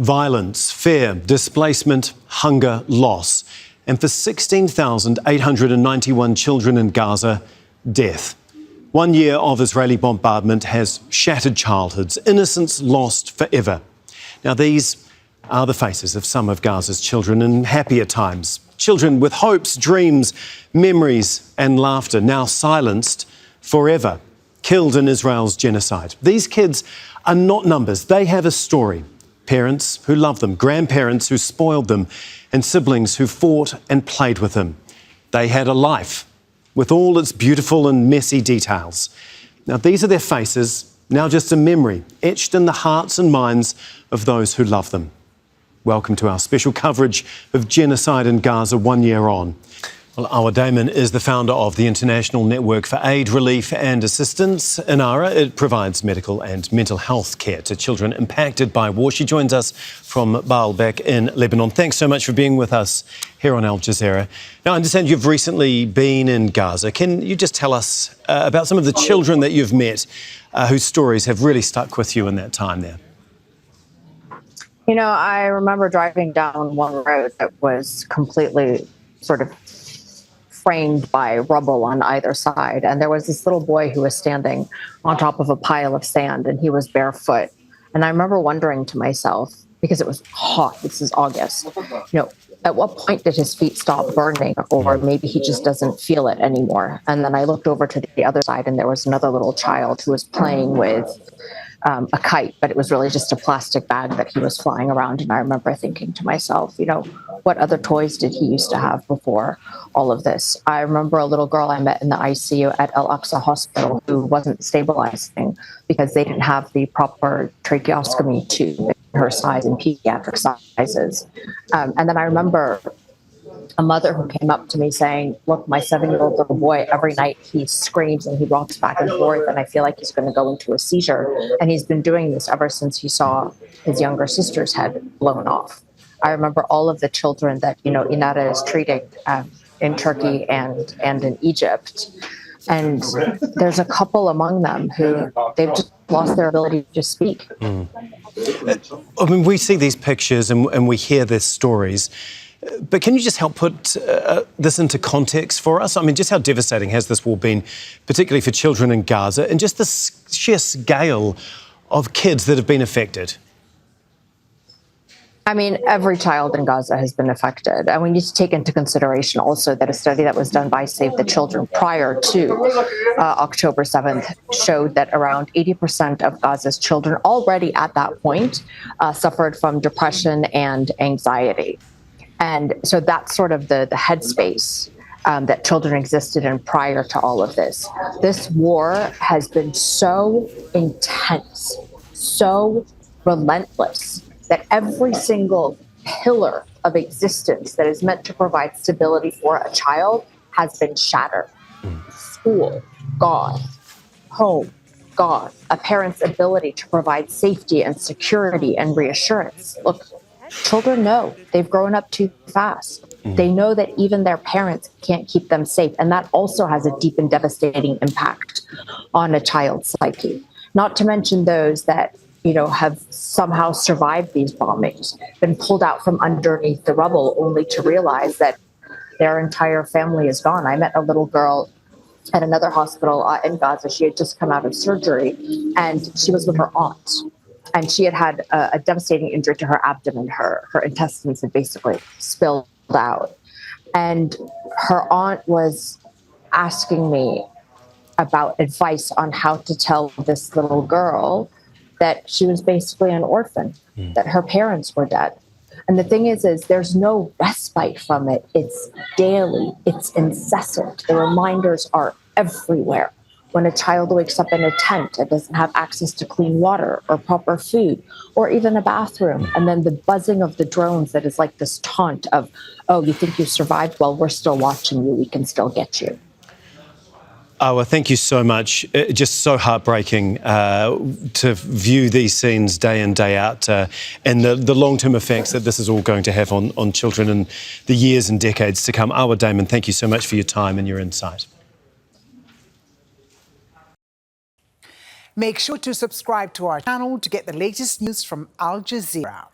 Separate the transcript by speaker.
Speaker 1: Violence, fear, displacement, hunger, loss. And for 16,891 children in Gaza, death. 1 year of Israeli bombardment has shattered childhoods, innocence lost forever. Now, these are the faces of some of Gaza's children in happier times. Children with hopes, dreams, memories and laughter, now silenced forever, killed in Israel's genocide. These kids are not numbers, they have a story. Parents who love them, grandparents who spoiled them, and siblings who fought and played with them. They had a life with all its beautiful and messy details. Now, these are their faces, now just a memory, etched in the hearts and minds of those who love them. Welcome to our special coverage of genocide in Gaza 1 year on. Well, Arwa Damon is the founder of the International Network for Aid, Relief and Assistance. In Ara, it provides medical and mental health care to children impacted by war. She joins us from Baalbek in Lebanon. Thanks so much for being with us here on Al Jazeera. Now, I understand you've recently been in Gaza. Can you just tell us about some of the children that you've met whose stories have really stuck with you in that time there?
Speaker 2: You know, I remember driving down one road that was completely sort of framed by rubble on either side. And there was this little boy who was standing on top of a pile of sand, and he was barefoot. And I remember wondering to myself, because it was hot, this is August, at what point did his feet stop burning? Or maybe he just doesn't feel it anymore. And then I looked over to the other side, and there was another little child who was playing with a kite, but it was really just a plastic bag that he was flying around. And I remember thinking to myself, what other toys did he used to have before all of this? I remember a little girl I met in the ICU at Al-Aqsa Hospital who wasn't stabilizing because they didn't have the proper tracheostomy tube in her size and pediatric sizes. And then I remember a mother who came up to me saying, look, my 7-year-old little boy, every night he screams and he rocks back and forth, and I feel like he's going to go into a seizure. And he's been doing this ever since he saw his younger sister's head blown off. I remember all of the children that, Inara is treating in Turkey and in Egypt. And there's a couple among them who they've just lost their ability to speak.
Speaker 1: I mean, we see these pictures and we hear these stories. But can you just help put this into context for us? I mean, just how devastating has this war been, particularly for children in Gaza, and just the sheer scale of kids that have been affected?
Speaker 2: I mean, every child in Gaza has been affected. And we need to take into consideration also that a study that was done by Save the Children prior to October 7th showed that around 80% of Gaza's children already at that point suffered from depression and anxiety. And so that's sort of the headspace that children existed in prior to all of this. This war has been so intense, so relentless, that every single pillar of existence that is meant to provide stability for a child has been shattered. School, gone. Home, gone. A parent's ability to provide safety and security and reassurance. Look, children know they've grown up too fast. They know that even their parents can't keep them safe. And that also has a deep and devastating impact on a child's psyche. Not to mention those that, have somehow survived these bombings, been pulled out from underneath the rubble only to realize that their entire family is gone. I met a little girl at another hospital in Gaza. She had just come out of surgery and she was with her aunt. And she had a devastating injury to her abdomen. Her intestines had basically spilled out. And her aunt was asking me about advice on how to tell this little girl that she was basically an orphan, that her parents were dead. And the thing is there's no respite from it. It's daily, it's incessant. The reminders are everywhere. When a child wakes up in a tent and doesn't have access to clean water or proper food or even a bathroom, and then the buzzing of the drones that is like this taunt of, oh, you think you survived? Well, we're still watching you. We can still get you.
Speaker 1: Arwa, thank you so much. Just so heartbreaking to view these scenes day in, day out, and the long-term effects that this is all going to have on children in the years and decades to come. Arwa Damon, thank you so much for your time and your insight.
Speaker 3: Make sure to subscribe to our channel to get the latest news from Al Jazeera.